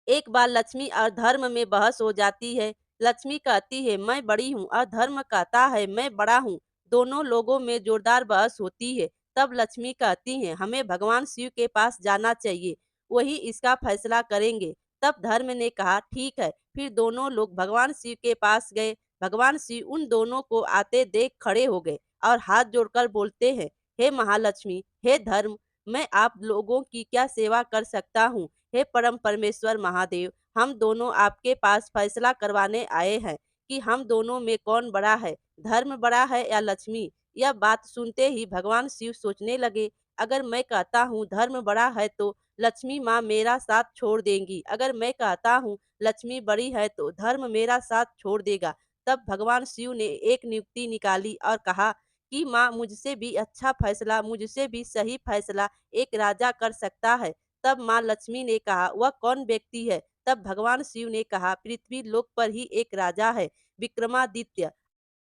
एक बार लक्ष्मी और धर्म में बहस हो जाती है। लक्ष्मी कहती है मैं बड़ी हूँ और धर्म कहता है मैं बड़ा हूँ। दोनों लोगों में जोरदार बहस होती है। तब लक्ष्मी कहती है हमें भगवान शिव के पास जाना चाहिए, वही इसका फैसला करेंगे। तब धर्म ने कहा ठीक है। फिर दोनों लोग भगवान शिव के पास गए। भगवान शिव उन दोनों को आते देख खड़े हो गए और हाथ जोड़कर बोलते हैं, हे महालक्ष्मी, हे धर्म, मैं आप लोगों की क्या सेवा कर सकता हूँ। हे परम परमेश्वर महादेव, हम दोनों आपके पास फैसला करवाने आए हैं कि हम दोनों में कौन बड़ा है, धर्म बड़ा है या लक्ष्मी। यह बात सुनते ही भगवान शिव सोचने लगे, अगर मैं कहता हूँ धर्म बड़ा है तो लक्ष्मी माँ मेरा साथ छोड़ देंगी, अगर मैं कहता हूँ लक्ष्मी बड़ी है तो धर्म मेरा साथ छोड़ देगा। तब भगवान शिव ने एक नियुक्ति निकाली और कहा कि माँ मुझसे भी अच्छा फैसला, मुझसे भी सही फैसला एक राजा कर सकता है। तब माँ लक्ष्मी ने कहा वह कौन व्यक्ति है। तब भगवान शिव ने कहा पृथ्वी लोक पर ही एक राजा है, विक्रमादित्य।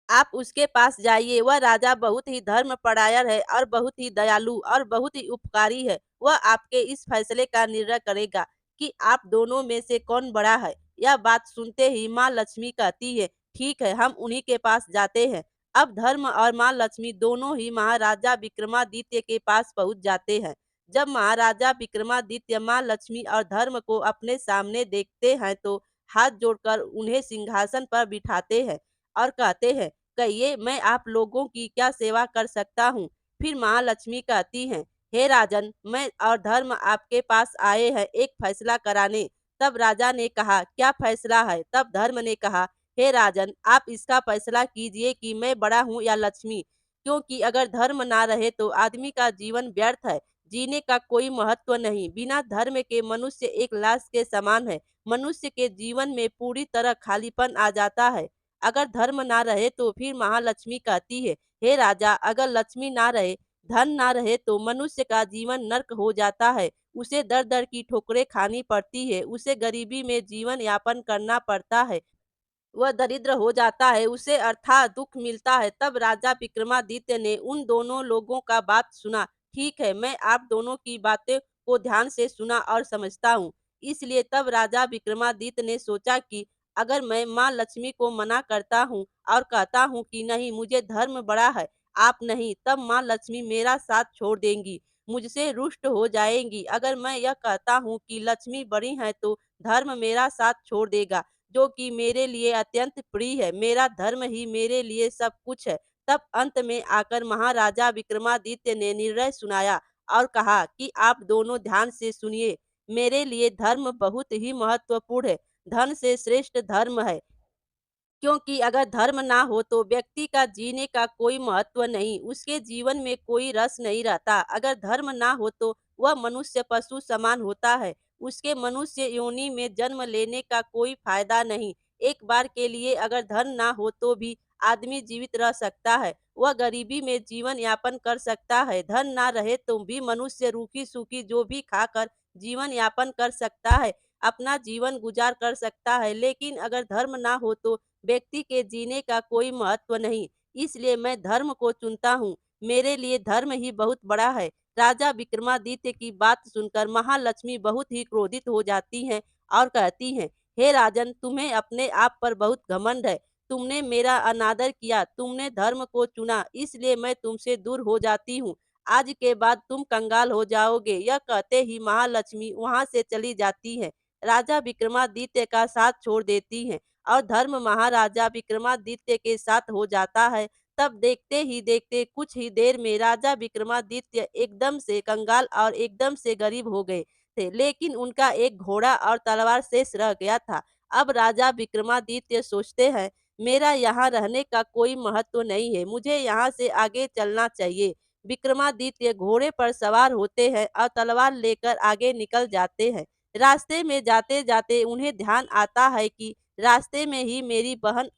आप उसके पास जाइए, वह राजा बहुत ही धर्मपरायण है और बहुत ही दयालु और बहुत ही उपकारी है। वह आपके इस फैसले का निर्णय करेगा कि आप दोनों में से कौन बड़ा है। यह बात सुनते ही माँ लक्ष्मी कहती है, ठीक है, हम उन्हीं के पास जाते हैं। अब धर्म और माँ लक्ष्मी दोनों ही महाराजा विक्रमादित्य के पास पहुंच जाते हैं। जब महाराजा विक्रमादित्य माँ लक्ष्मी और धर्म को अपने सामने देखते हैं तो हाथ जोड़कर उन्हें सिंहासन पर बिठाते हैं और कहते हैं, कहिए मैं आप लोगों की क्या सेवा कर सकता हूँ। फिर महालक्ष्मी कहती हैं, हे राजन, मैं और धर्म आपके पास आए हैं एक फैसला कराने। तब राजा ने कहा क्या फैसला है। तब धर्म ने कहा, हे राजन, आप इसका फैसला कीजिए कि मैं बड़ा हूँ या लक्ष्मी, क्योंकि अगर धर्म ना रहे तो आदमी का जीवन व्यर्थ है, जीने का कोई महत्व नहीं। बिना धर्म के मनुष्य एक लाश के समान है। मनुष्य के जीवन में पूरी तरह खालीपन आ जाता है अगर धर्म ना रहे। तो फिर महालक्ष्मी कहती है, हे राजा, अगर लक्ष्मी ना रहे, धन ना रहे तो मनुष्य का जीवन नर्क हो जाता है। उसे दर दर की ठोकरें खानी पड़ती है, उसे गरीबी में जीवन यापन करना पड़ता है, वह दरिद्र हो जाता है, उसे अर्थात दुख मिलता है। तब राजा विक्रमादित्य ने उन दोनों लोगों का बात सुना। ठीक है, मैं आप दोनों की बातें को ध्यान से सुना और समझता हूँ। इसलिए तब राजा विक्रमादित्य ने सोचा कि अगर मैं माँ लक्ष्मी को मना करता हूँ और कहता हूँ कि नहीं, मुझे धर्म बड़ा है, आप नहीं, तब माँ लक्ष्मी मेरा साथ छोड़ देंगी, मुझसे रुष्ट हो जाएंगी। अगर मैं यह कहता हूँ कि लक्ष्मी बड़ी है तो धर्म मेरा साथ छोड़ देगा, जो कि मेरे लिए अत्यंत प्रिय है। मेरा धर्म ही मेरे लिए सब कुछ है। तब अंत में आकर महाराजा विक्रमादित्य ने निर्णय सुनाया और कहा कि आप दोनों ध्यान से सुनिए। मेरे लिए धर्म बहुत ही महत्वपूर्ण है। धन से श्रेष्ठ धर्म है, क्योंकि अगर धर्म ना हो तो व्यक्ति का जीने का कोई महत्व नहीं, उसके जीवन में कोई रस नहीं रहता। अगर धर्म ना हो तो वह मनुष्य पशु समान होता है, उसके मनुष्य योनि में जन्म लेने का कोई फायदा नहीं। एक बार के लिए अगर धन ना हो तो भी आदमी जीवित रह सकता है, वह गरीबी में जीवन यापन कर सकता है। धन ना रहे तो भी मनुष्य रूखी सूखी जो भी खाकर जीवन यापन कर सकता है, अपना जीवन गुजार कर सकता है। लेकिन अगर धर्म ना हो तो व्यक्ति के जीने का कोई महत्व नहीं। इसलिए मैं धर्म को चुनता हूँ। मेरे लिए धर्म ही बहुत बड़ा है। राजा विक्रमादित्य की बात सुनकर महालक्ष्मी बहुत ही क्रोधित हो जाती हैं और कहती हैं, हे राजन, तुम्हें अपने आप पर बहुत घमंड है। तुमने मेरा अनादर किया, तुमने धर्म को चुना, इसलिए मैं तुमसे दूर हो जाती हूँ। आज के बाद तुम कंगाल हो जाओगे। यह कहते ही महालक्ष्मी वहां से चली जाती हैं। राजा विक्रमादित्य का साथ छोड़ देती हैं और धर्म महाराजा विक्रमादित्य के साथ हो जाता है। तब देखते ही देखते कुछ ही देर में राजा विक्रमादित्य एकदम से कंगाल और एकदम से गरीब हो गए थे, लेकिन उनका एक घोड़ा और तलवार शेष रह गया था। अब राजा विक्रमादित्य सोचते हैं, मेरा यहाँ रहने का कोई महत्व नहीं है, मुझे यहाँ से आगे चलना चाहिए। विक्रमादित्य घोड़े पर सवार होते हैं और तलवार लेकर आगे निकल जाते हैं। रास्ते में जाते जाते उन्हें ध्यान आता है कि रास्ते में ही मेरी बहन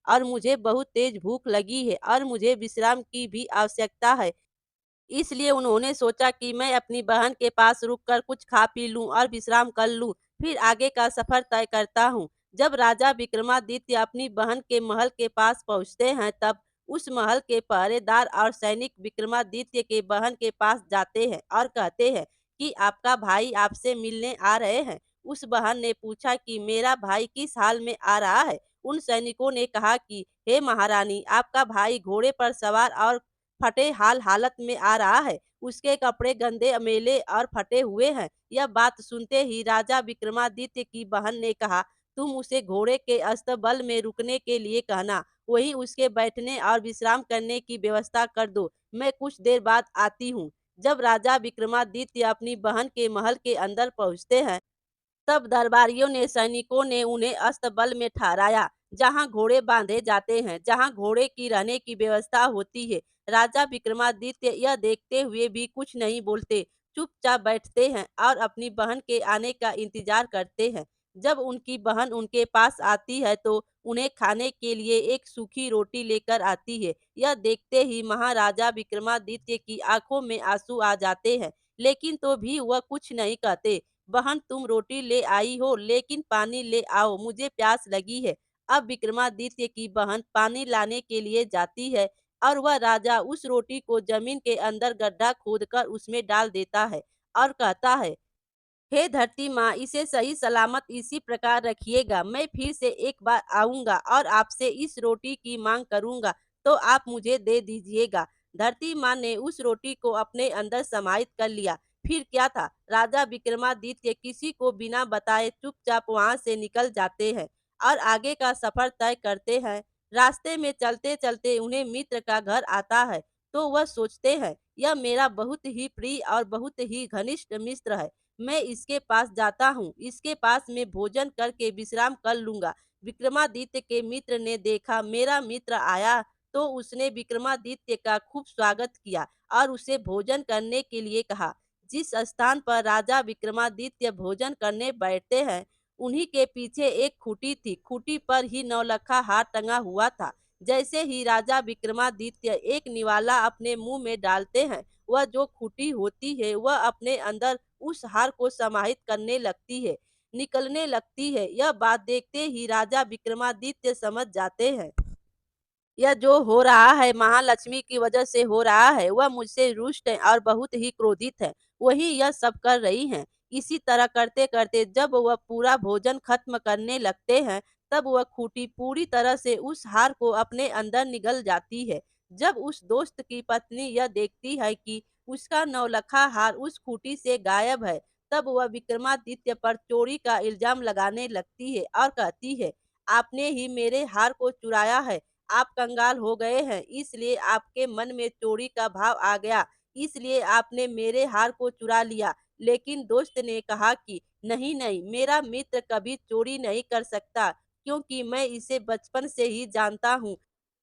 और मुझे बहुत तेज भूख लगी है और मुझे विश्राम की भी आवश्यकता है। इसलिए उन्होंने सोचा कि मैं अपनी बहन के पास रुककर कुछ खा पी लूं और विश्राम कर लूं, फिर आगे का सफर तय करता हूं। जब राजा विक्रमादित्य अपनी बहन के महल के पास पहुंचते हैं तब उस महल के पहरेदार और सैनिक विक्रमादित्य के बहन के पास जाते हैं और कहते हैं कि आपका भाई आपसे मिलने आ रहे हैं। उस बहन ने पूछा कि मेरा भाई किस हाल में आ रहा है। उन सैनिकों ने कहा कि हे महारानी, आपका भाई घोड़े पर सवार और फटे हालत में आ रहा है। उसके कपड़े गंदे, अमेले और फटे हुए हैं। यह बात सुनते ही राजा विक्रमादित्य की बहन ने कहा, तुम उसे घोड़े के अस्तबल में रुकने के लिए कहना, वहीं उसके बैठने और विश्राम करने की व्यवस्था कर दो। मैं कुछ देर बाद आती हूँ। जब राजा विक्रमादित्य अपनी बहन के महल के अंदर पहुँचते हैं, तब दरबारियों ने सैनिकों ने उन्हें अस्तबल में ठहराया, जहां घोड़े बांधे जाते हैं, जहां घोड़े की रहने की व्यवस्था होती है। राजा विक्रमादित्य यह देखते हुए भी कुछ नहीं बोलते, चुपचाप बैठते हैं और अपनी बहन के आने का इंतजार करते हैं। जब उनकी बहन उनके पास आती है तो उन्हें खाने के लिए एक सूखी रोटी लेकर आती है। यह देखते ही महाराजा विक्रमादित्य की आंखों में आंसू आ जाते हैं, लेकिन तो भी वह कुछ नहीं कहते। बहन, तुम रोटी ले आई हो, लेकिन पानी ले आओ, मुझे प्यास लगी है। अब विक्रमादित्य की बहन पानी लाने के लिए जाती है और वह राजा उस रोटी को जमीन के अंदर गड्ढा खोदकर उसमें डाल देता है और कहता है, हे धरती माँ, इसे सही सलामत इसी प्रकार रखिएगा। मैं फिर से एक बार आऊंगा और आपसे इस रोटी की मांग करूंगा, तो आप मुझे दे दीजिएगा। धरती माँ ने उस रोटी को अपने अंदर समाहित कर लिया। फिर क्या था, राजा विक्रमादित्य किसी को बिना बताए चुपचाप वहां से निकल जाते हैं और आगे का सफर तय करते हैं। रास्ते में चलते चलते उन्हें मित्र का घर आता है, तो वह सोचते हैं, यह मेरा बहुत ही प्रिय और बहुत ही घनिष्ठ मित्र है। मैं इसके पास जाता हूँ, इसके पास मैं भोजन करके विश्राम कर लूंगा। विक्रमादित्य के मित्र ने देखा मेरा मित्र आया, तो उसने विक्रमादित्य का खूब स्वागत किया और उसे भोजन करने के लिए कहा। जिस स्थान पर राजा विक्रमादित्य भोजन करने बैठते हैं, उन्हीं के पीछे एक खूंटी थी। खूंटी पर ही नौलखा हार टंगा हुआ था। जैसे ही राजा विक्रमादित्य एक निवाला अपने मुंह में डालते हैं, वह जो खूंटी होती है वह अपने अंदर उस हार को समाहित करने लगती है, निकलने लगती है। यह बात देखते ही राजा विक्रमादित्य समझ जाते हैं, यह जो हो रहा है महालक्ष्मी की वजह से हो रहा है। वह मुझसे रुष्ट है और बहुत ही क्रोधित है, वही यह सब कर रही हैं। इसी तरह करते करते जब वह पूरा भोजन खत्म करने लगते हैं, तब वह खूंटी पूरी तरह से उस हार को अपने अंदर निगल जाती है। जब उस दोस्त की पत्नी यह देखती है कि उसका नौलखा हार उस खूंटी से गायब है, तब वह विक्रमादित्य पर चोरी का इल्जाम लगाने लगती है और कहती है, आपने ही मेरे हार को चुराया है। आप कंगाल हो गए हैं, इसलिए आपके मन में चोरी का भाव आ गया, इसलिए आपने मेरे हार को चुरा लिया। लेकिन दोस्त ने कहा कि नहीं नहीं, मेरा मित्र कभी चोरी नहीं कर सकता, क्योंकि मैं इसे बचपन से ही जानता हूँ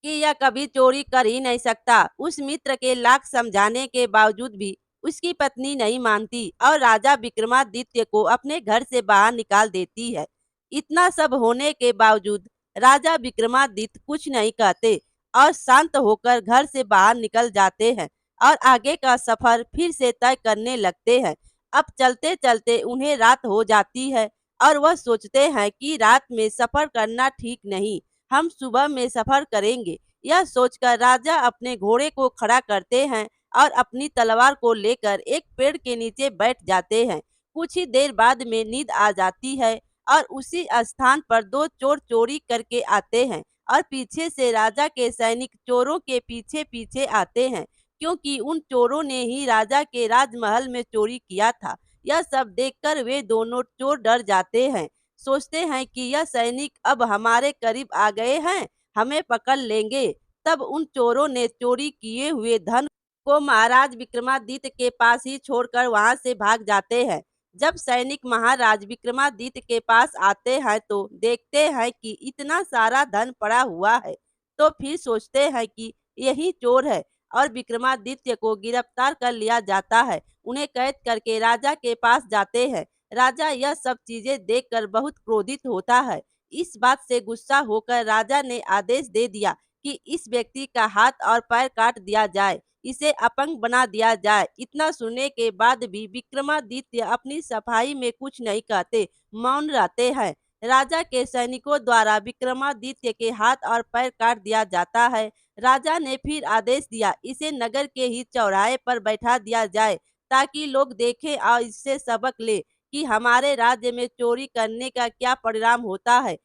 कि यह कभी चोरी कर ही नहीं सकता। उस मित्र के लाख समझाने के बावजूद भी उसकी पत्नी नहीं मानती और राजा विक्रमादित्य को अपने घर से बाहर निकाल देती है। इतना सब होने के बावजूद राजा विक्रमादित्य कुछ नहीं कहते और शांत होकर घर से बाहर निकल जाते हैं और आगे का सफर फिर से तय करने लगते हैं। अब चलते चलते उन्हें रात हो जाती है और वह सोचते हैं कि रात में सफर करना ठीक नहीं, हम सुबह में सफर करेंगे। यह सोचकर राजा अपने घोड़े को खड़ा करते हैं और अपनी तलवार को लेकर एक पेड़ के नीचे बैठ जाते हैं। कुछ ही देर बाद में नींद आ जाती है और उसी स्थान पर दो चोर चोरी करके आते हैं और पीछे से राजा के सैनिक चोरों के पीछे पीछे आते हैं, क्योंकि उन चोरों ने ही राजा के राजमहल में चोरी किया था। यह सब देखकर वे दोनों चोर डर जाते हैं, सोचते हैं कि यह सैनिक अब हमारे करीब आ गए हैं, हमें पकड़ लेंगे। तब उन चोरों ने चोरी किए हुए धन को महाराज विक्रमादित्य के पास ही छोड़कर वहां से भाग जाते हैं। जब सैनिक महाराज विक्रमादित्य के पास आते हैं तो देखते हैं कि इतना सारा धन पड़ा हुआ है, तो फिर सोचते हैं कि यही चोर है और विक्रमादित्य को गिरफ्तार कर लिया जाता है। उन्हें कैद करके राजा के पास जाते हैं। राजा यह सब चीजें देखकर बहुत क्रोधित होता है। इस बात से गुस्सा होकर राजा ने आदेश दे दिया कि इस व्यक्ति का हाथ और पैर काट दिया जाए, इसे अपंग बना दिया जाए। इतना सुनने के बाद भी विक्रमादित्य अपनी सफाई में कुछ नहीं कहते, मौन रहते हैं। राजा के सैनिकों द्वारा विक्रमादित्य के हाथ और पैर काट दिया जाता है। राजा ने फिर आदेश दिया, इसे नगर के ही चौराहे पर बैठा दिया जाए, ताकि लोग देखें और इससे सबक ले कि हमारे राज्य में चोरी करने का क्या परिणाम होता है।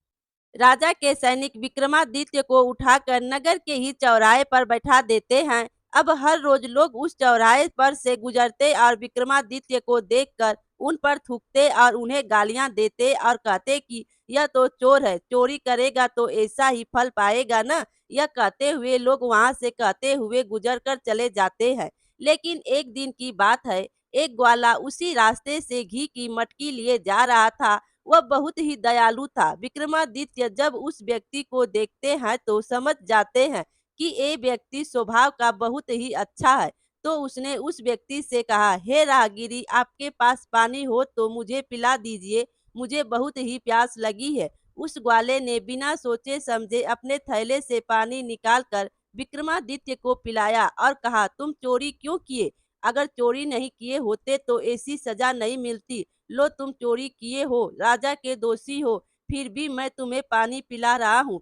राजा के सैनिक विक्रमादित्य को उठाकर नगर के ही चौराहे पर बैठा देते हैं। अब हर रोज लोग उस चौराहे पर से गुजरते और विक्रमादित्य को देखकर उन पर थूकते और उन्हें गालियां देते और कहते कि यह तो चोर है, चोरी करेगा तो ऐसा ही फल पाएगा ना। यह कहते हुए लोग वहां से कहते हुए गुजर कर चले जाते हैं। लेकिन एक दिन की बात है, एक ग्वाला उसी रास्ते से घी की मटकी लिए जा रहा था। वह बहुत ही दयालु था। विक्रमादित्य जब उस व्यक्ति को देखते हैं तो समझ जाते हैं कि ये व्यक्ति स्वभाव का बहुत ही अच्छा है। तो उसने उस व्यक्ति से कहा, हे राहगीरी, आपके पास पानी हो तो मुझे पिला दीजिए, मुझे बहुत ही प्यास लगी है। उस ग्वाले ने बिना सोचे समझे अपने थैले से पानी निकालकर विक्रमादित्य को पिलाया और कहा, तुम चोरी क्यों किए? अगर चोरी नहीं किए होते तो ऐसी सजा नहीं मिलती। लो, तुम चोरी किए हो, राजा के दोषी हो, फिर भी मैं तुम्हें पानी पिला रहा हूँ।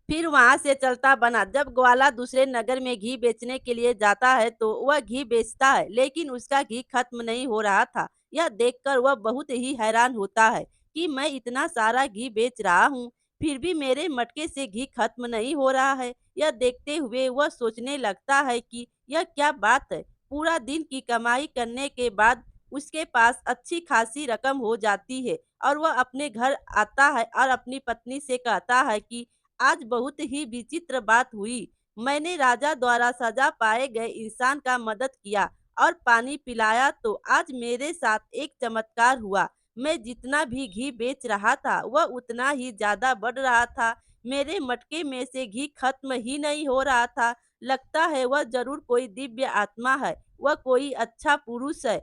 फिर वहां से चलता बना। जब ग्वाला दूसरे नगर में घी बेचने के लिए जाता है तो वह घी बेचता है, लेकिन उसका घी खत्म नहीं हो रहा था। यह देखकर वह बहुत ही हैरान होता है कि मैं इतना सारा घी बेच रहा हूँ, फिर भी मेरे मटके से घी खत्म नहीं हो रहा है। यह देखते हुए वह सोचने लगता है कि यह क्या बात है। पूरा दिन की कमाई करने के बाद उसके पास अच्छी खासी रकम हो जाती है और वह अपने घर आता है और अपनी पत्नी से कहता है कि आज बहुत ही विचित्र बात हुई। मैंने राजा द्वारा सजा पाए गए इंसान का मदद किया और पानी पिलाया, तो आज मेरे साथ एक चमत्कार हुआ। मैं जितना भी घी बेच रहा था वह उतना ही ज्यादा बढ़ रहा था। मेरे मटके में से घी खत्म ही नहीं हो रहा था। लगता है वह जरूर कोई दिव्य आत्मा है, वह कोई अच्छा पुरुष है।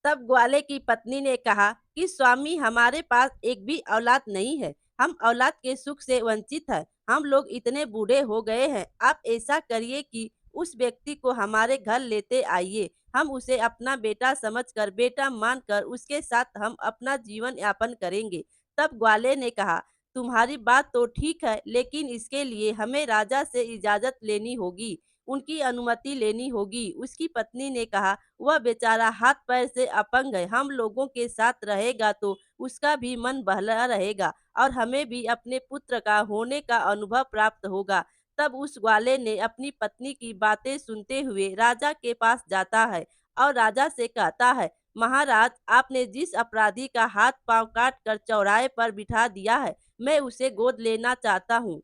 तब ग्वाले की पत्नी ने कहा कि स्वामी, हमारे पास एक भी औलाद नहीं है, हम औलाद के सुख से वंचित हैं। हम लोग इतने बूढ़े हो गए हैं। आप ऐसा करिए कि उस व्यक्ति को हमारे घर लेते आइए। हम उसे अपना बेटा समझकर, बेटा मानकर उसके साथ हम अपना जीवन यापन करेंगे। तब ग्वाले ने कहा, तुम्हारी बात तो ठीक है, लेकिन इसके लिए हमें राजा से इजाजत लेनी होगी, उनकी अनुमति लेनी होगी। उसकी पत्नी ने कहा, वह बेचारा हाथ पैर से अपंग है, हम लोगों के साथ रहेगा तो उसका भी मन बहला रहेगा और हमें भी अपने पुत्र का होने का अनुभव प्राप्त होगा। तब उस ग्वाले ने अपनी पत्नी की बातें सुनते हुए राजा के पास जाता है और राजा से कहता है, महाराज, आपने जिस अपराधी का हाथ पांव काट कर चौराहे पर बिठा दिया है, मैं उसे गोद लेना चाहता हूँ,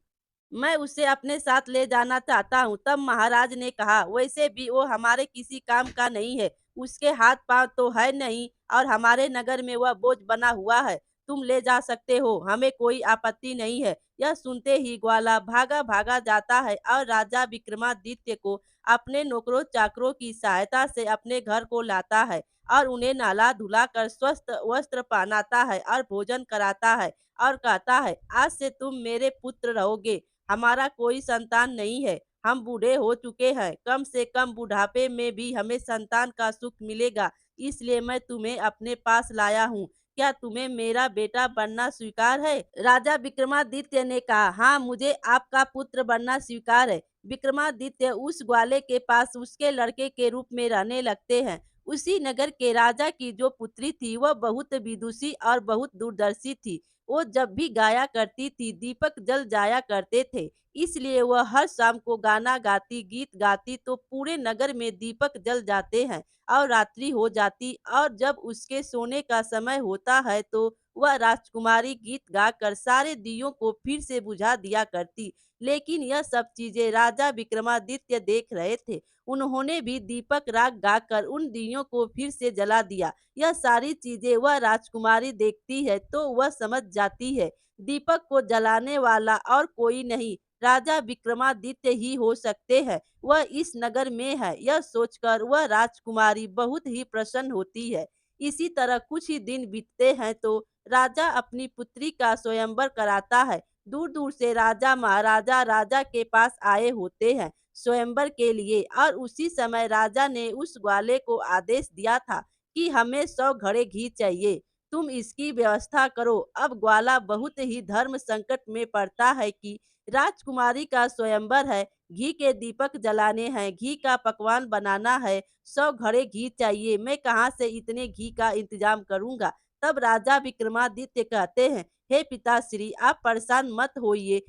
मैं उसे अपने साथ ले जाना चाहता हूँ। तब महाराज ने कहा, वैसे भी वो हमारे किसी काम का नहीं है, उसके हाथ पांव तो है नहीं और हमारे नगर में वह बोझ बना हुआ है। तुम ले जा सकते हो, हमें कोई आपत्ति नहीं है। यह सुनते ही ग्वाला भागा भागा जाता है और राजा विक्रमादित्य को अपने नौकरों चाकरों की सहायता से अपने घर को लाता है और उन्हें नहला धुलाकर स्वस्थ वस्त्र पहनाता है और भोजन कराता है और कहता है, आज से तुम मेरे पुत्र रहोगे। हमारा कोई संतान नहीं है, हम बूढ़े हो चुके हैं, कम से कम बुढ़ापे में भी हमें संतान का सुख मिलेगा, इसलिए मैं तुम्हें अपने पास लाया हूँ। क्या तुम्हें मेरा बेटा बनना स्वीकार है? राजा विक्रमादित्य ने कहा, हाँ, मुझे आपका पुत्र बनना स्वीकार है। विक्रमादित्य उस ग्वाले के पास उसके लड़के के रूप में रहने लगते हैं। उसी नगर के राजा की जो पुत्री थी वह बहुत विदुषी और बहुत दूरदर्शी थी। वो जब भी गाया करती थी दीपक जल जाया करते थे, इसलिए वह हर शाम को गाना गाती, गीत गाती तो पूरे नगर में दीपक जल जाते हैं और रात्रि हो जाती, और जब उसके सोने का समय होता है तो वह राजकुमारी गीत गाकर सारे दियों को फिर से बुझा दिया करती। लेकिन यह सब चीजें राजा विक्रमादित्य देख रहे थे। उन्होंने भी दीपक राग गाकर उन दियों को फिर से जला दिया। यह सारी चीजें वह राजकुमारी देखती है तो वह समझ जाती है, दीपक को जलाने वाला और कोई नहीं, राजा विक्रमादित्य ही हो सकते हैं। वह इस नगर में है। यह सोचकर वह राजकुमारी बहुत ही प्रसन्न होती है। इसी तरह कुछ ही दिन बीतते हैं तो राजा अपनी पुत्री का स्वयंवर कराता है। दूर दूर से राजा महाराजा राजा के पास आए होते हैं स्वयंवर के लिए, और उसी समय राजा ने उस ग्वाले को आदेश दिया था कि हमें 100 घड़े घी चाहिए, तुम इसकी व्यवस्था करो। अब ग्वाला बहुत ही धर्म संकट में पड़ता है कि राजकुमारी का स्वयंवर है, घी के दीपक जलाने हैं, घी का पकवान बनाना है, 100 घड़े घी चाहिए, मैं कहाँ से इतने घी का इंतजाम करूंगा। तब राजा विक्रमादित्य कहते हैं, हे पिताश्री आप परेशान मत होइए,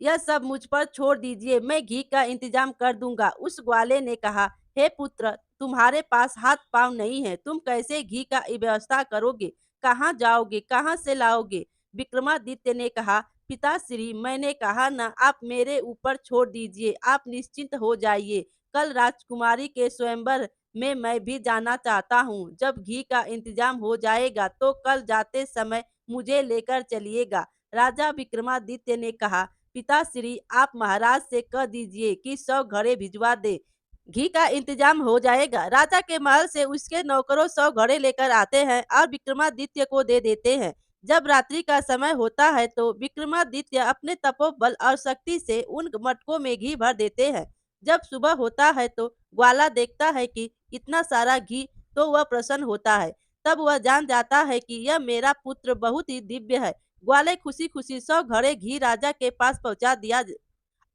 यह सब मुझ पर छोड़ दीजिए, मैं घी का इंतजाम कर दूंगा। उस ग्वाले ने कहा, हे पुत्र, तुम्हारे पास हाथ पांव नहीं है, तुम कैसे घी का व्यवस्था करोगे? कहाँ जाओगे, कहाँ से लाओगे? विक्रमादित्य ने कहा, पिताश्री मैंने कहा ना, आप मेरे ऊपर छोड़ दीजिए, आप निश्चिंत हो जाइए। कल राजकुमारी के स्वयंवर में मैं भी जाना चाहता हूँ। जब घी का इंतजाम हो जाएगा तो कल जाते समय मुझे लेकर चलिएगा। राजा विक्रमादित्य ने कहा, पिताश्री आप महाराज से कह दीजिए कि 100 घड़े भिजवा दे, घी का इंतजाम हो जाएगा। राजा के महल से उसके नौकरों 100 घड़े लेकर आते हैं और विक्रमादित्य को दे देते हैं। जब रात्रि का समय होता है तो विक्रमादित्य अपने तपोबल और शक्ति से उन मटकों में घी भर देते हैं। जब सुबह होता है तो ग्वाला देखता है कि इतना सारा घी, तो वह प्रसन्न होता है। तब वह जान जाता है कि यह मेरा पुत्र बहुत ही दिव्य है। ग्वाले खुशी खुशी 100 घड़े घी राजा के पास पहुंचा दिया।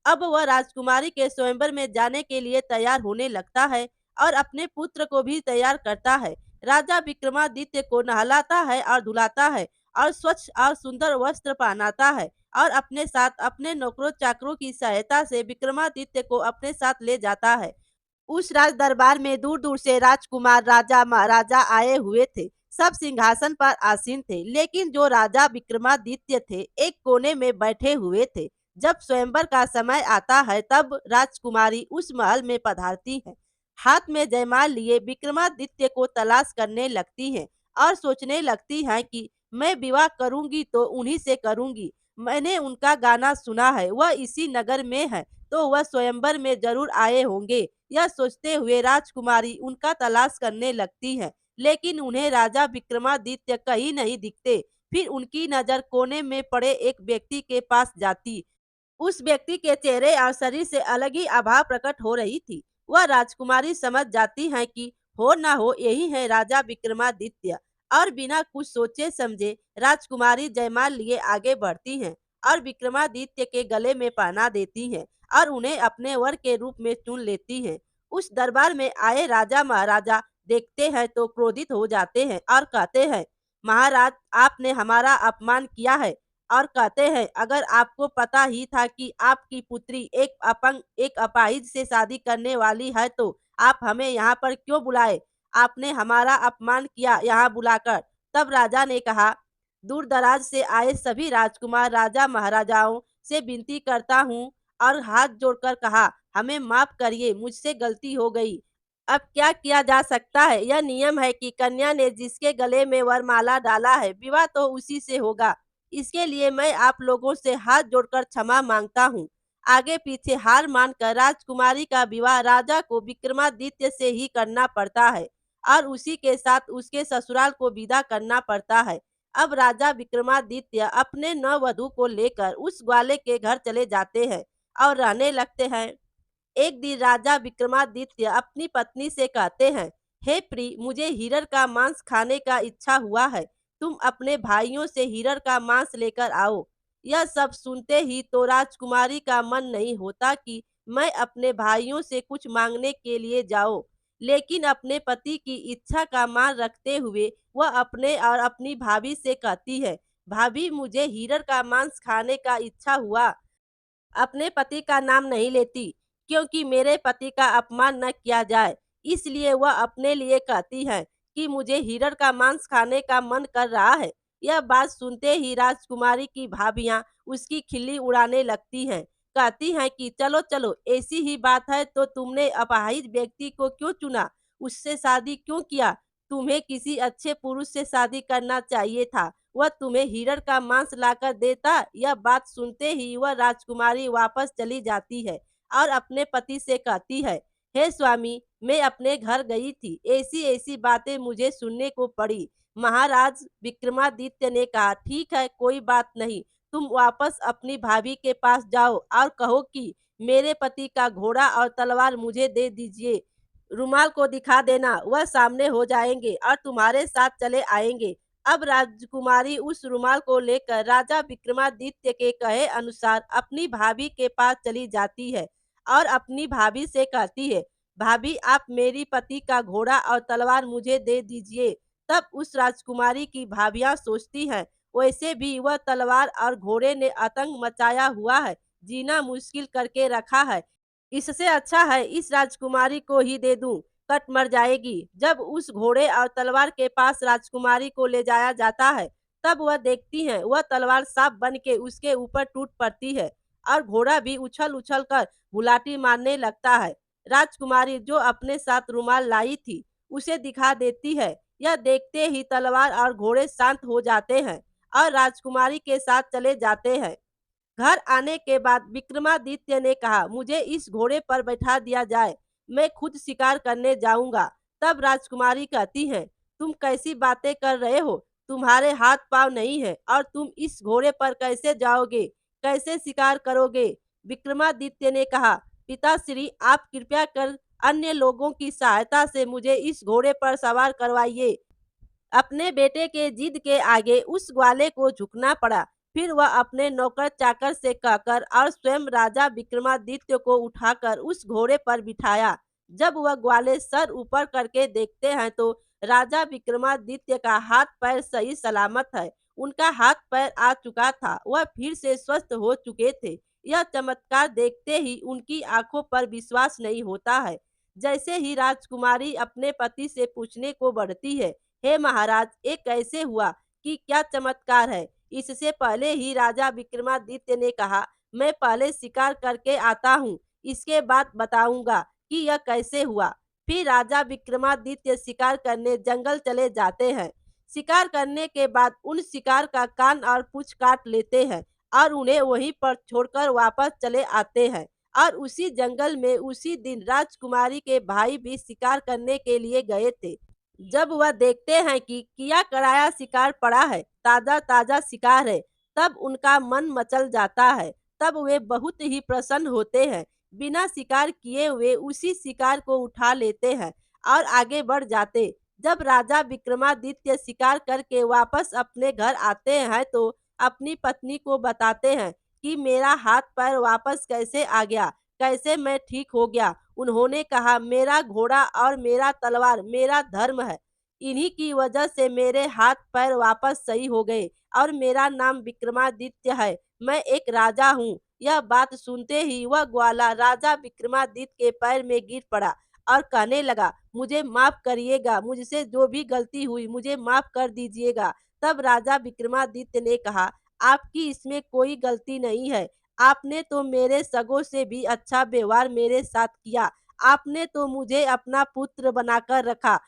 अब वह राजकुमारी के स्वयंवर में जाने के लिए तैयार होने लगता है और अपने पुत्र को भी तैयार करता है। राजा विक्रमादित्य को नहलाता है और धुलाता है और स्वच्छ और सुंदर वस्त्र पहनाता है और अपने साथ अपने नौकरों चाकरों की सहायता से विक्रमादित्य को अपने साथ ले जाता है। उस राज दरबार में दूर दूर से राजकुमार राजा महाराजा आए हुए थे। सब सिंहासन पर आसीन थे, लेकिन जो राजा विक्रमादित्य थे एक कोने में बैठे हुए थे। जब स्वयंवर का समय आता है तब राजकुमारी उस महल में पधारती है। हाथ में जयमाल लिए विक्रमादित्य को तलाश करने लगती हैं और सोचने लगती हैं कि मैं विवाह करूंगी तो उन्हीं से करूंगी। मैंने उनका गाना सुना है, वह इसी नगर में है, तो वह स्वयंवर में जरूर आए होंगे। यह सोचते हुए राजकुमारी उनका तलाश करने लगती है, लेकिन उन्हें राजा विक्रमादित्य कहीं नहीं दिखते। फिर उनकी नजर कोने में पड़े एक व्यक्ति के पास जाती। उस व्यक्ति के चेहरे और शरीर से अलग ही आभा प्रकट हो रही थी। वह राजकुमारी समझ जाती है कि हो ना हो यही है राजा विक्रमादित्य, और बिना कुछ सोचे समझे राजकुमारी जयमाल लिए आगे बढ़ती हैं और विक्रमादित्य के गले में पहना देती हैं और उन्हें अपने वर के रूप में चुन लेती हैं। उस दरबार में आए राजा महाराजा देखते हैं तो क्रोधित हो जाते हैं और कहते हैं, महाराज आपने हमारा अपमान किया है, और कहते हैं, अगर आपको पता ही था कि आपकी पुत्री एक अपाहिज से शादी करने वाली है तो आप हमें यहाँ पर क्यों बुलाए? आपने हमारा अपमान किया यहाँ बुलाकर। तब राजा ने कहा, दूर दराज से आए सभी राजकुमार राजा महाराजाओं से विनती करता हूँ और हाथ जोड़कर कहा, हमें माफ करिए, मुझसे गलती हो गई। अब क्या किया जा सकता है? यह नियम है कि कन्या ने जिसके गले में वरमाला डाला है, विवाह तो उसी से होगा। इसके लिए मैं आप लोगों से हाथ जोड़कर क्षमा मांगता हूँ। आगे पीछे हार मानकर राजकुमारी का विवाह राजा को विक्रमादित्य से ही करना पड़ता है और उसी के साथ उसके ससुराल को विदा करना पड़ता है। अब राजा विक्रमादित्य अपने नववधु को लेकर उस ग्वाले के घर चले जाते हैं और रहने लगते हैं। एक दिन राजा विक्रमादित्य अपनी पत्नी से कहते हैं, हे प्री, मुझे हिरण का मांस खाने का इच्छा हुआ है, तुम अपने भाइयों से हिरण का मांस लेकर आओ। यह सब सुनते ही तो राजकुमारी का मन नहीं होता कि मैं अपने भाइयों से कुछ मांगने के लिए जाओ, लेकिन अपने पति की इच्छा का मान रखते हुए वह अपने और अपनी भाभी से कहती है, भाभी मुझे हिरण का मांस खाने का इच्छा हुआ। अपने पति का नाम नहीं लेती, क्योंकि मेरे पति का अपमान न किया जाए, इसलिए वह अपने लिए कहती है कि मुझे हिरण का मांस खाने का मन कर रहा है। यह बात सुनते ही राजकुमारी की भाभियां उसकी खिल्ली उड़ाने लगती हैं, कहती हैं कि चलो चलो, ऐसी ही बात है तो तुमने अपाहिज व्यक्ति को क्यों चुना, उससे शादी क्यों किया? तुम्हें किसी अच्छे पुरुष से शादी करना चाहिए था, वह तुम्हें हिरण का मांस लाकर देता। यह बात सुनते ही वह राजकुमारी वापस चली जाती है और अपने पति से कहती है, हे स्वामी, मैं अपने घर गई थी, ऐसी ऐसी बातें मुझे सुनने को पड़ी। महाराज विक्रमादित्य ने कहा, ठीक है, कोई बात नहीं, तुम वापस अपनी भाभी के पास जाओ और कहो कि मेरे पति का घोड़ा और तलवार मुझे दे दीजिए, रुमाल को दिखा देना, वह सामने हो जाएंगे और तुम्हारे साथ चले आएंगे। अब राजकुमारी उस रुमाल को लेकर राजा विक्रमादित्य के कहे अनुसार अपनी भाभी के पास चली जाती है और अपनी भाभी से कहती है, भाभी आप मेरी पति का घोड़ा और तलवार मुझे दे दीजिए, तब उस राजकुमारी की भाभियां सोचती हैं, वैसे भी वह तलवार और घोड़े ने आतंक मचाया हुआ है, जीना मुश्किल करके रखा है। इससे अच्छा है इस राजकुमारी को ही दे दूं, कट मर जाएगी। जब उस घोड़े और तलवार के पास राजकुमारी को ले जाया जाता है, तब वह देखती है वह तलवार सांप बन के उसके ऊपर टूट पड़ती है और घोड़ा भी उछल उछल कर गुलाटी मारने लगता है। राजकुमारी जो अपने साथ रुमाल लाई थी उसे दिखा देती है। यह देखते ही तलवार और घोड़े शांत हो जाते हैं और राजकुमारी के साथ चले जाते हैं। घर आने के बाद विक्रमादित्य ने कहा, मुझे इस घोड़े पर बैठा दिया जाए, मैं खुद शिकार करने जाऊंगा। तब राजकुमारी कहती है, तुम कैसी बातें कर रहे हो, तुम्हारे हाथ पांव नहीं है और तुम इस घोड़े पर कैसे जाओगे, कैसे शिकार करोगे। विक्रमादित्य ने कहा, पिताश्री आप कृपया कर अन्य लोगों की सहायता से मुझे इस घोड़े पर सवार करवाइए। अपने बेटे के जिद के आगे उस ग्वाले को झुकना पड़ा। फिर वह अपने नौकर चाकर से कहकर और स्वयं राजा विक्रमादित्य को उठाकर उस घोड़े पर बिठाया। जब वह ग्वाले सर ऊपर करके देखते हैं तो राजा विक्रमादित्य का हाथ पैर सही सलामत है। उनका हाथ पैर आ चुका था, वह फिर से स्वस्थ हो चुके थे। यह चमत्कार देखते ही उनकी आंखों पर विश्वास नहीं होता है। जैसे ही राजकुमारी अपने पति से पूछने को बढ़ती है, हे महाराज ये कैसे हुआ, कि क्या चमत्कार है। इससे पहले ही राजा विक्रमादित्य ने कहा, मैं पहले शिकार करके आता हूँ, इसके बाद बताऊंगा कि यह कैसे हुआ। फिर राजा विक्रमादित्य शिकार करने जंगल चले जाते हैं। शिकार करने के बाद उन शिकार का कान और पूंछ काट लेते हैं और उन्हें वहीं पर छोड़कर वापस चले आते हैं। और उसी जंगल में उसी दिन राजकुमारी के भाई भी शिकार करने के लिए गए थे। जब वह देखते हैं कि किया कराया शिकार पड़ा है, ताजा ताजा शिकार है, तब उनका मन मचल जाता है। तब वे बहुत ही प्रसन्न होते हैं। बिना शिकार किए हुए उसी शिकार को उठा लेते हैं और आगे बढ़ जाते। जब राजा विक्रमादित्य शिकार करके वापस अपने घर आते हैं तो अपनी पत्नी को बताते हैं कि मेरा हाथ पैर वापस कैसे आ गया, कैसे मैं ठीक हो गया। उन्होंने कहा, मेरा घोड़ा और मेरा तलवार मेरा धर्म है, इन्हीं की वजह से मेरे हाथ पैर वापस सही हो गए और मेरा नाम विक्रमादित्य है, मैं एक राजा हूँ। यह बात सुनते ही वह ग्वाला राजा विक्रमादित्य के पैर में गिर पड़ा और कहने लगा, मुझे माफ करिएगा, मुझसे जो भी गलती हुई मुझे माफ कर दीजिएगा। तब राजा विक्रमादित्य ने कहा, आपकी इसमें कोई गलती नहीं है, आपने तो मेरे सगों से भी अच्छा व्यवहार मेरे साथ किया, आपने तो मुझे अपना पुत्र बनाकर रखा।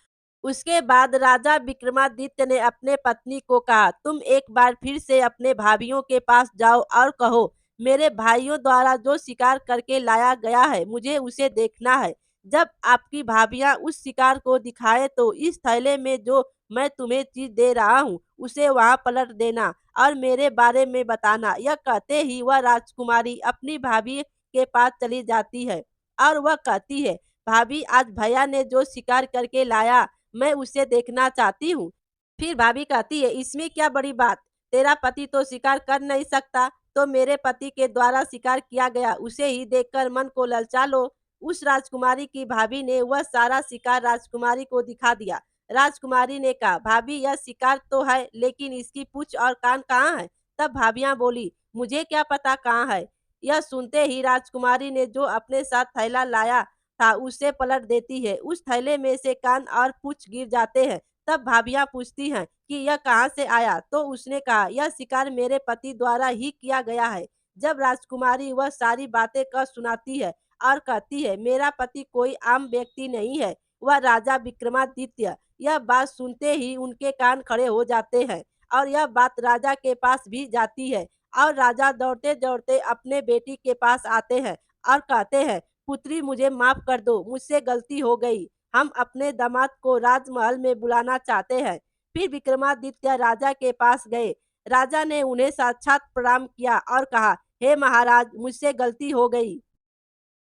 उसके बाद राजा विक्रमादित्य ने अपने पत्नी को कहा, तुम एक बार फिर से अपने भाइयों के पास जाओ और कहो, मेरे भाइयों द्वारा जो शिकार करके लाया गया है मुझे उसे देखना है। जब आपकी भाभियां उस शिकार को दिखाए तो इस थैले में जो मैं तुम्हें चीज दे रहा हूँ उसे वहां पलट देना और मेरे बारे में बताना। यह कहते ही वह राजकुमारी अपनी भाभी के पास चली जाती है और वह कहती है, भाभी आज भैया ने जो शिकार करके लाया मैं उसे देखना चाहती हूँ। फिर भाभी कहती है, इसमें क्या बड़ी बात, तेरा पति तो शिकार कर नहीं सकता, तो मेरे पति के द्वारा शिकार किया गया उसे ही देखकर मन को ललचा लो। उस राजकुमारी की भाभी ने वह सारा शिकार राजकुमारी को दिखा दिया। राजकुमारी ने कहा, भाभी यह शिकार तो है लेकिन इसकी पूंछ और कान कहाँ है। तब भाभियां बोली, मुझे क्या पता कहाँ है। यह सुनते ही राजकुमारी ने जो अपने साथ थैला लाया था उसे पलट देती है। उस थैले में से कान और पूंछ गिर जाते हैं। तब भाभियां पूछती हैं कि यह कहाँ से आया, तो उसने कहा, यह शिकार मेरे पति द्वारा ही किया गया है। जब राजकुमारी वह सारी बातें कह सुनाती है और कहती है, मेरा पति कोई आम व्यक्ति नहीं है, वह राजा विक्रमादित्य। यह बात सुनते ही उनके कान खड़े हो जाते हैं और यह बात राजा के पास भी जाती है और राजा दौड़ते दौड़ते अपने बेटी के पास आते हैं और कहते हैं, पुत्री मुझे माफ कर दो, मुझसे गलती हो गई, हम अपने दामाद को राजमहल में बुलाना चाहते हैं। फिर विक्रमादित्य राजा के पास गए। राजा ने उन्हें साक्षात प्रणाम किया और कहा, हे महाराज मुझसे गलती हो गई।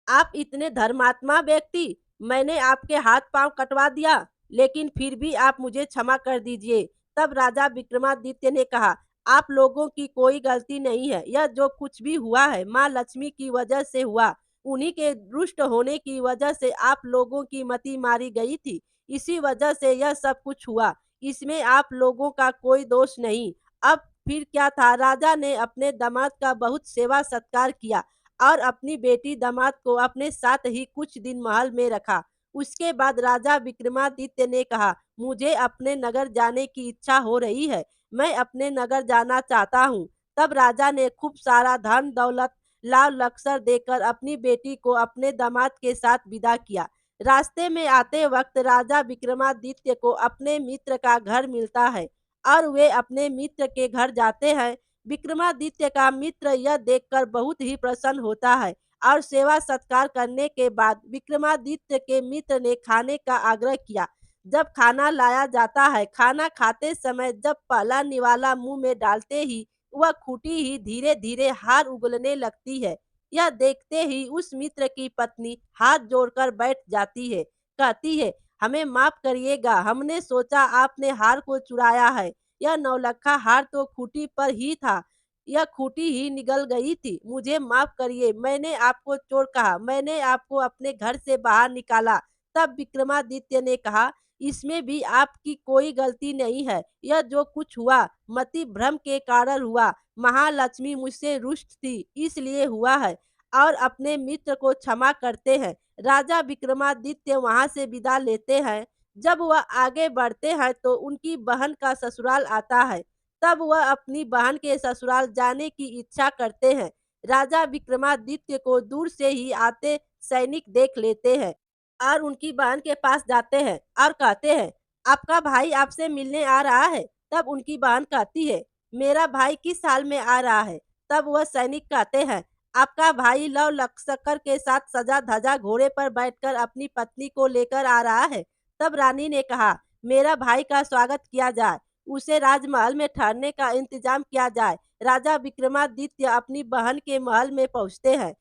आप इतने धर्मात्मा व्यक्ति, मैंने आपके हाथ पांव कटवा दिया, लेकिन फिर भी आप मुझे क्षमा कर दीजिए। तब राजा विक्रमादित्य ने कहा, आप लोगों की कोई गलती नहीं है, यह जो कुछ भी हुआ है माँ लक्ष्मी की वजह से हुआ। उन्हीं के रुष्ट होने की वजह से आप लोगों की मति मारी गई थी, इसी वजह से यह सब कुछ हुआ। इसमें आप लोगों का कोई दोष नहीं। अब फिर क्या था, राजा ने अपने दामाद का बहुत सेवा सत्कार किया और अपनी बेटी दामाद को अपने साथ ही कुछ दिन महल में रखा। उसके बाद राजा विक्रमादित्य ने कहा, मुझे अपने नगर जाने की इच्छा हो रही है, मैं अपने नगर जाना चाहता हूँ। तब राजा ने खूब सारा धन दौलत लाल लक्सर देकर अपनी बेटी को अपने दामाद के साथ विदा किया। रास्ते में आते वक्त राजा विक्रमादित्य को अपने मित्र का घर मिलता है और वे अपने मित्र के घर जाते हैं। विक्रमादित्य का मित्र यह देखकर बहुत ही प्रसन्न होता है और सेवा सत्कार करने के बाद विक्रमादित्य के मित्र ने खाने का आग्रह किया। जब खाना लाया जाता है, खाना खाते समय जब पहला निवाला मुंह में डालते ही वह खूंटी ही धीरे धीरे हार उगलने लगती है। यह देखते ही उस मित्र की पत्नी हाथ जोड़कर बैठ जाती है, कहती है, हमें माफ करिएगा, हमने सोचा आपने हार को चुराया है। यह नौलखा हार तो खूंटी पर ही था, यह खूंटी ही निगल गई थी। मुझे माफ करिए, मैंने आपको चोर कहा, मैंने आपको अपने घर से बाहर निकाला। तब विक्रमादित्य ने कहा, इसमें भी आपकी कोई गलती नहीं है, यह जो कुछ हुआ मति भ्रम के कारण हुआ। महालक्ष्मी मुझसे रुष्ट थी, इसलिए हुआ है और अपने मित्र को क्षमा करते हैं। राजा विक्रमादित्य वहां से विदा लेते हैं। जब वह आगे बढ़ते हैं तो उनकी बहन का ससुराल आता है। तब वह अपनी बहन के ससुराल जाने की इच्छा करते हैं। राजा विक्रमादित्य को दूर से ही आते सैनिक देख लेते हैं और उनकी बहन के पास जाते हैं और कहते हैं, आपका भाई आपसे मिलने आ रहा है। तब उनकी बहन कहती है, मेरा भाई किस हाल में आ रहा है। तब वह सैनिक कहते हैं, आपका भाई लव लक्ष्कर के साथ सजा धजा घोड़े पर बैठकर अपनी पत्नी को लेकर आ रहा है। तब रानी ने कहा, मेरा भाई का स्वागत किया जाए, उसे राजमहल में ठहरने का इंतजाम किया जाए। राजा विक्रमादित्य अपनी बहन के महल में पहुंचते हैं।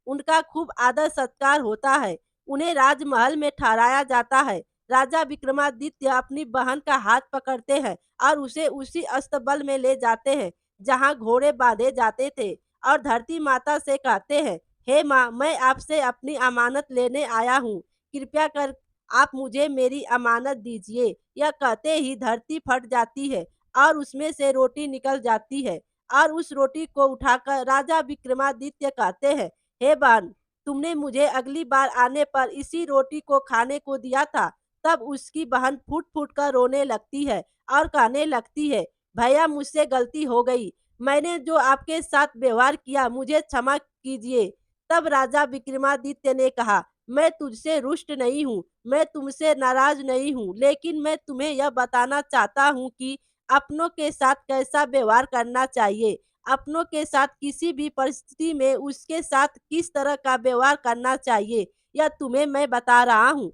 उनका खूब आदर सत्कार होता है, उन्हें राजमहल में ठहराया जाता है। राजा विक्रमादित्य अपनी बहन का हाथ पकड़ते हैं और उसे उसी अस्तबल में ले जाते हैं जहां घोड़े बांधे जाते थे और धरती माता से कहते हैं, हे माँ, मैं आपसे अपनी अमानत लेने आया हूँ, कृपया कर आप मुझे मेरी अमानत दीजिए। यह कहते ही धरती फट जाती है और उसमें से रोटी निकल जाती है और उस रोटी को उठाकर राजा विक्रमादित्य कहते हैं, हे बहन, तुमने मुझे अगली बार आने पर इसी रोटी को खाने को दिया था। तब उसकी बहन फूट फूट कर रोने लगती है और कहने लगती है, भैया मुझसे गलती हो गई, मैंने जो आपके साथ व्यवहार किया मुझे क्षमा कीजिए। तब राजा विक्रमादित्य ने कहा, मैं तुझसे रुष्ट नहीं हूँ, मैं तुमसे नाराज नहीं हूँ, लेकिन मैं तुम्हें यह बताना चाहता हूँ कि अपनों के साथ कैसा व्यवहार करना चाहिए। अपनों के साथ किसी भी परिस्थिति में उसके साथ किस तरह का व्यवहार करना चाहिए, यह तुम्हें मैं बता रहा हूँ।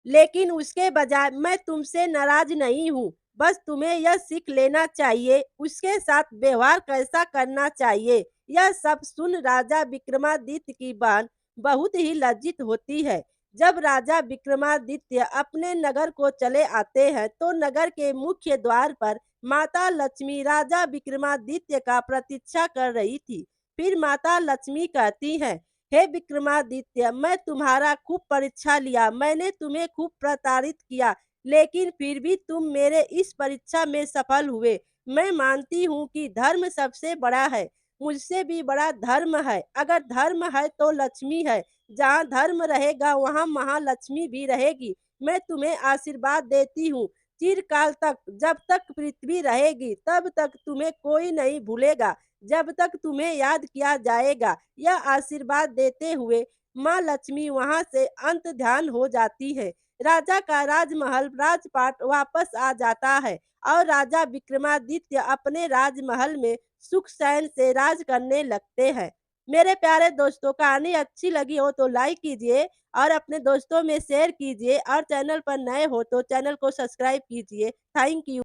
लेकिन उसके बजाय मैं तुमसे नाराज नहीं हूँ, बस तुम्हें यह सीख लेना चाहिए उसके साथ व्यवहार कैसा करना चाहिए। यह सब सुन राजा विक्रमादित्य की बहन बहुत ही लज्जित होती है। जब राजा विक्रमादित्य अपने नगर को चले आते हैं तो नगर के मुख्य द्वार पर माता लक्ष्मी राजा विक्रमादित्य का प्रतीक्षा कर रही थी। फिर माता लक्ष्मी कहती हैं, हे विक्रमादित्य, मैं तुम्हारा खूब परीक्षा लिया, मैंने तुम्हें खूब प्रताड़ित किया, लेकिन फिर भी तुम मेरे इस परीक्षा में सफल हुए। मैं मानती हूँ कि धर्म सबसे बड़ा है, मुझसे भी बड़ा धर्म है। अगर धर्म है तो लक्ष्मी है, जहाँ धर्म रहेगा वहाँ महालक्ष्मी भी रहेगी। मैं तुम्हें आशीर्वाद देती हूँ, चिरकाल तक, जब तक पृथ्वी रहेगी तब तक तुम्हें कोई नहीं भूलेगा, जब तक तुम्हें याद किया जाएगा। यह आशीर्वाद देते हुए माँ लक्ष्मी वहां से अंत ध्यान हो जाती है। राजा का राजमहल राजपाट वापस आ जाता है और राजा विक्रमादित्य अपने राजमहल में सुख चैन से राज करने लगते हैं। मेरे प्यारे दोस्तों, कहानी अच्छी लगी हो तो लाइक कीजिए और अपने दोस्तों में शेयर कीजिए और चैनल पर नए हो तो चैनल को सब्सक्राइब कीजिए। Thank you.